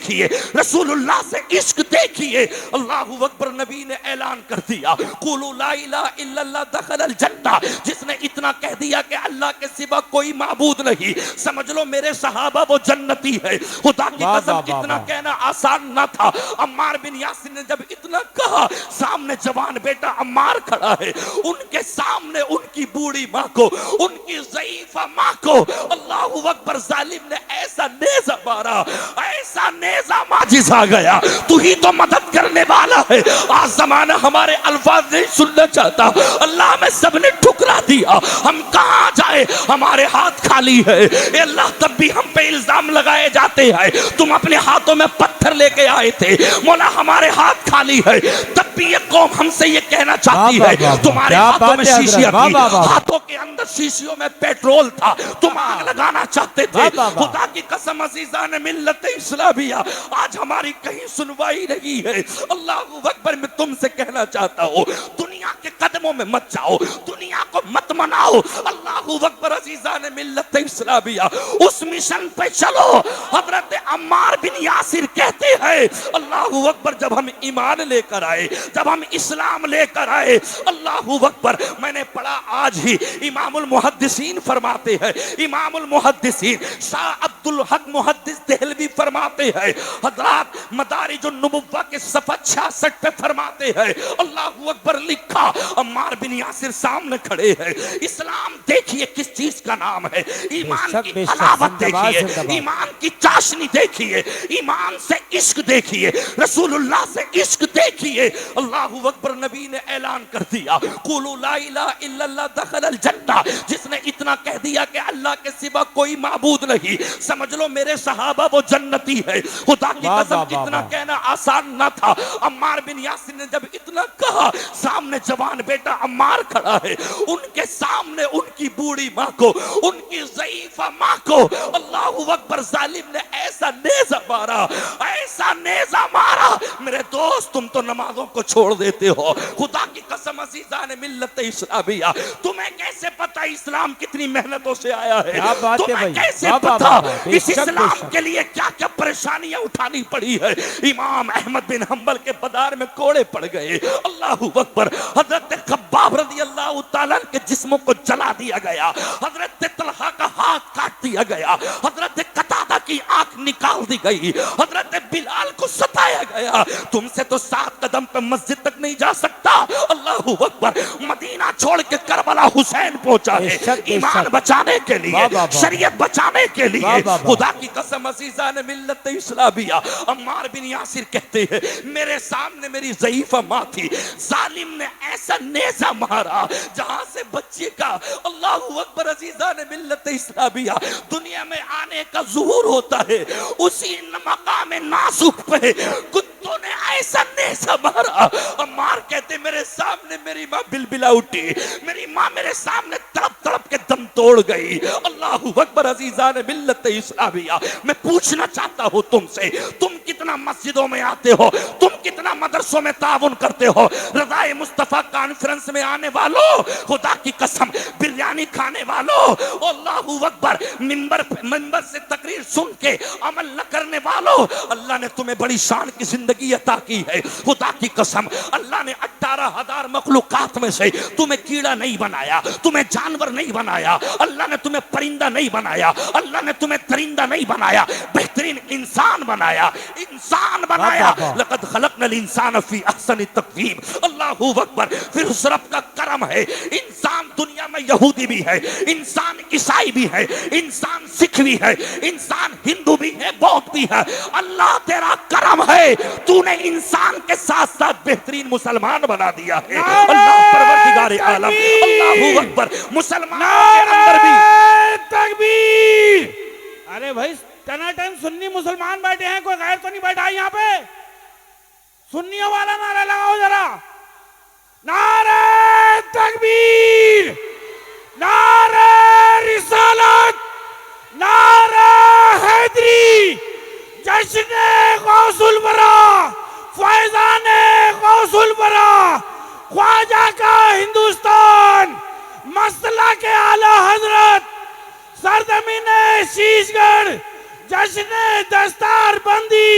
देखिए, रसूलुल्लाह से इश्क देखिए। अल्लाहू अकबर, नबी ने ऐलान कर दिया, कुलू ला इलाहा इल्लल्लाह दखलल जन्नह। जिसने इतना कह दिया कि अल्लाह के सिवा कोई माबूद नहीं, समझ लो मेरे सहाबा वो जन्नती है। खुदा की कसम, इतना कहना आसान ना था। अम्मार बिन यासिर ने जब इतना कहा, सामने जवान बेटा अम्मार खड़ा है, उनके सामने उनकी बूढ़ी माँ को, उनकी ज़ईफ़ा माँ को अल्लाहू अकबर जालिम ने ऐसा नेज़ा मारा, ऐसा नेज़ा माजिज़ आ गया। तू ही तो मदद करने वाला है। आज जमाना हमारे अल्फाज नहीं सुनना चाहता। अल्लाह में सबने ठुकरा दिया, हम कहाँ जाए, हमारे हाथ खाली है। ए अल्लाह, तब भी हम पे इल्जाम लगाए जाते हैं, तुम अपने हाथों में पत्थर लेके आए थे। मौला, हमारे हाथ खाली है, तब भी ये कौम हमसे ये कहना चाहती है तुम्हारे हाथों में शीशियां थी, हाथों के अंदर शीशियों में पेट्रोल था, तुम आग लगाना चाहते थे। खुदा की कसम अज़ीज़ान मिल्लत इस्लामिया, आज हमारी कहीं सुनवाई नहीं है। अल्लाहू अकबर, मैं तुमसे कहना चाहता हूँ, दुनिया के कदमों में मत जाओ, दुनिया को मत मनाओ। अल्लाहू अकबर, अज़ीज़ान मिल्लत इस्लामिया, उस मिशन पे चलो। हज़रत अम्मार बिन यासिर कहते हैं, अल्लाहू अकबर, जब हम ईमान लेकर आए, जब हम इस्लाम लेकर आए, अल्लाहू अकबर, मैंने पढ़ा आज ही, इमामुल मुहद्दिसीन फरमाते हैं, इमामुल मुहद्दिसीन शाह अब्दुल हक मुहद्दिस देहलवी फरमाते हैं, हज़रात मदारिजुन नुबुव्वा के सफ़ा 66 पे फरमाते हैं, अल्लाहू अकबर, लिखा अम्मार बिन यासिर सामने खड़े हैं। इस्लाम देखिए किस चीज का नाम है, ईमान की हलावत देखिए, ईमान की चाशनी देखिए, ईमान से इश्क देखिए, रसूलुल्लाह से इश्क देखिए। अल्लाहू अकबर, नबी ने ऐलान कर दिया, कुलू ला इलाहा इल्लल्लाह दखलल जन्नह। जिसने इतना कह दिया कि अल्लाह के सिवा कोई माबूद नहीं, समझ लो मेरे सहाबा वो जन्नती है। खुदा की कसम, इतना कहना आसान ना था। अम्मार बिन यासिर ने जब इतना कहा, सामने जवान बेटा अम्मार खड़ा है, उनके सामने उनकी बूढ़ी माँ को, उनकी ज़ईफ़ा माँ को अल्लाहू अकबर, जालिम ने ऐसा नेज़ा मारा, ऐसा नेज़ा मारा। मेरे दोस्त, तुम तो नमाजों को छोड़ देते हो। खुदा की कसम अज़ीज़ान मिल्लत इस्लामिया, तुम्हें कैसे पता इस्लाम कितनी मेहनतों से आया है? तुम्हें कैसे पता इस इस्लाम के लिए क्या क्या परेशानियां उठानी पड़ी है? इमाम अहमद बिन हंबल के बाजार में कोड़े पड़ गए। अल्लाहू अकबर, हजरत खब्बाब रज़ी अल्लाह तआला के जिस्मों को जला दिया गया, हजरत तलहा का हाथ काट दिया गया, हजरत कतादा की आंख निकाल दी गई, हजरत बिलाल को सताया गया। तुमसे तो 7 कदम पे मस्जिद तक नहीं जा सकता। अल्लाहू अकबर, मदीना छोड़ के करबला हुसैन पहुंचा है ईमान बचाने के लिए, शरीयत बचाने के लिए। खुदा की कसम अज़ीज़ान मिल्लत इस्लामिया, अम्मार बिन यासिर कहते हैं, मेरे सामने मेरी ज़ईफ़ा माँ थी, जालिम ने ऐसा नेज़ा मारा जहां से बच्चे का, अल्लाहू अकबर, अज़ीज़ान मिल्लत इस्लामिया, दुनिया में आने का ज़ुहूर होता है, उसी मकाम नासुक पे कुत्तों ने ऐसा नेज़ा मारा। अम्मार कहते, मेरे सामने मेरी माँ बिलबिला उठी, मेरी माँ मेरे सामने तड़प तड़प के दम तोड़ गई। अल्लाहू अकबर, अज़ीज़ान मिल्लत इस्लामिया, मैं पूछना चाहता हूँ तुमसे, तुम कितना मस्जिदों में आते हो, तुम कितना मदरसों में ताउन करते हो? रज़ाए मुस्तफ़ा कॉन्फ्रेंस में आने वालों, खुदा की कसम, बिरयानी खाने वालों, अल्लाहू अकबर, मिंबर से तकरीर सुन के अमल न करने वालों, अल्लाह ने तुम्हें बड़ी शान की जिंदगी अता की है। खुदा की कसम, अल्लाह ने 18,000 मखलूकात में से तुम्हें कीड़ा नहीं बनाया, तुम्हें जानवर नहीं बनाया, अल्लाह ने तुम्हें परिंदा नहीं बनाया, अल्लाह ने तुम्हें परिंदा नहीं बनाया, बेहतरीन इंसान बनाया, इंसान बनाया। लक़द ख़लक़नल इंसान फ़ी अहसनि तक़वीम। अल्लाहू अकबर, फिर उस रब का करम है, इंसान दुनिया में यहूदी भी है, इंसान ईसाई भी है, इंसान सिख भी है, इंसान हिंदू भी है, बौद्ध भी है। अल्लाह तेरा करम है, तूने इंसान के साथ साथ बेहतरीन मुसलमान बना दिया है। अल्लाह परवरदिगार आलम, अल्लाहू अकबर, मुसलमानों के अंदर भी तकबीर। अरे भाई, टनाटन सुन्नी मुसलमान बैठे हैं, कोई गैर तो नहीं बैठा है यहाँ पे? सुन्नियों वाला नारा लगाओ जरा, नारे तकबीर, नारे रिसालत, नारे हैदरी, जश्न गौसुल बरा, फैजान गौसुल बरा, ख्वाजा का हिंदुस्तान, मसला के आला हजरत, सरजमीन शीशगढ़, जश्न दस्तार बंदी,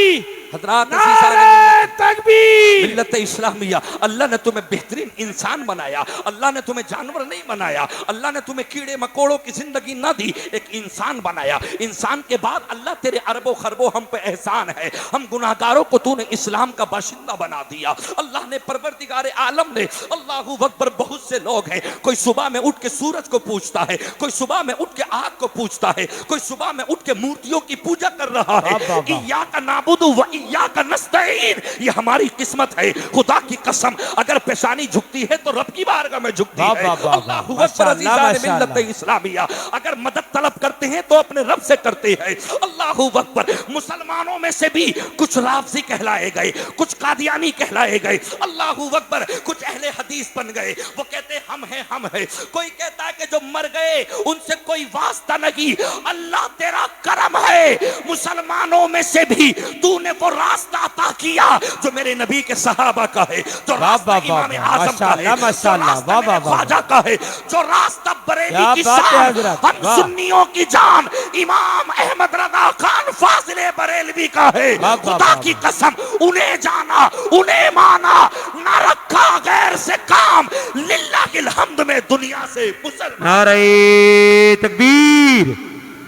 हजरात नारे तकबीर। मिल्लत इस्लामिया, अल्लाह ने तुम्हें बेहतरीन इंसान बनाया, अल्लाह ने तुम्हें जानवर नहीं बनाया, अल्लाह ने तुम्हें कीड़े मकोड़ों की जिंदगी ना दी, एक इंसान बनाया। इंसान के बाद अल्लाह तेरे अरबों खरबों हम पे एहसान है, हम गुनाहगारों को तूने इस्लाम का बाशिंदा बना दिया। अल्लाह ने परवरदिगार आलम ने, अल्लाहू अकबर, बहुत से लोग हैं, कोई सुबह में उठ के सूरज को पूछता है, कोई सुबह में उठ के आग को पूछता है, कोई सुबह में उठ के मूर्तियों की पूजा कर रहा है। इय्याका नाबुदु व इय्याका नस्तईन, ये हमारी किस्मत है। खुदा की कसम, अगर पेशानी झुकती है तो रब की बारगाह में झुकती है। अल्लाहू अकबर, अज़ीज़ान मिल्लत इस्लामिया, अगर मदद तलब करते हैं तो अपने रब से करते हैं। अल्लाहू अकबर, मुसलमानों में से भी कुछ राफ़ज़ी कहलाए गए, कुछ कादियानी कहलाए गए। अल्लाहू अकबर, कुछ अहले हदीस बन गए, वो कहते हम हैं, हम हैं। कोई कहता है कि जो मर गए उनसे कोई वास्ता नहीं, अल्लाह तेरा करम है, मुसलमानों में से भी तूने वो रास्ता अता किया जो मेरे नबी के सहाबा का है, जो रास्ता इमाम आज़म का है, जो रास्ता मेरे ख्वाजा का है, जो रास्ता बरेली की शान, हम सुन्नियों की जान इमाम अहमद रज़ा खान फाज़िले बरेलवी का है। खुदा की कसम, उन्हें जाना, उन्हें माना, ना रखा गैर से काम, लिल्लाहिल हम्द में दुनिया से मुसलमान। नारे तकबीर,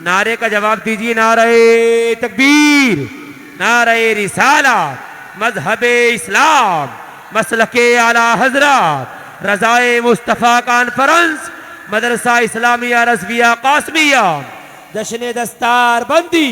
नारे का जवाब दीजिए। नारे तकबीर, नारे रिसालत, मजहबे इस्लाम, मसलके आला हजरत, रज़ाए मुस्तफ़ा कॉन्फ्रेंस, मदरसा इस्लामिया रज़विया कासमिया, जश्न दस्तार बंदी।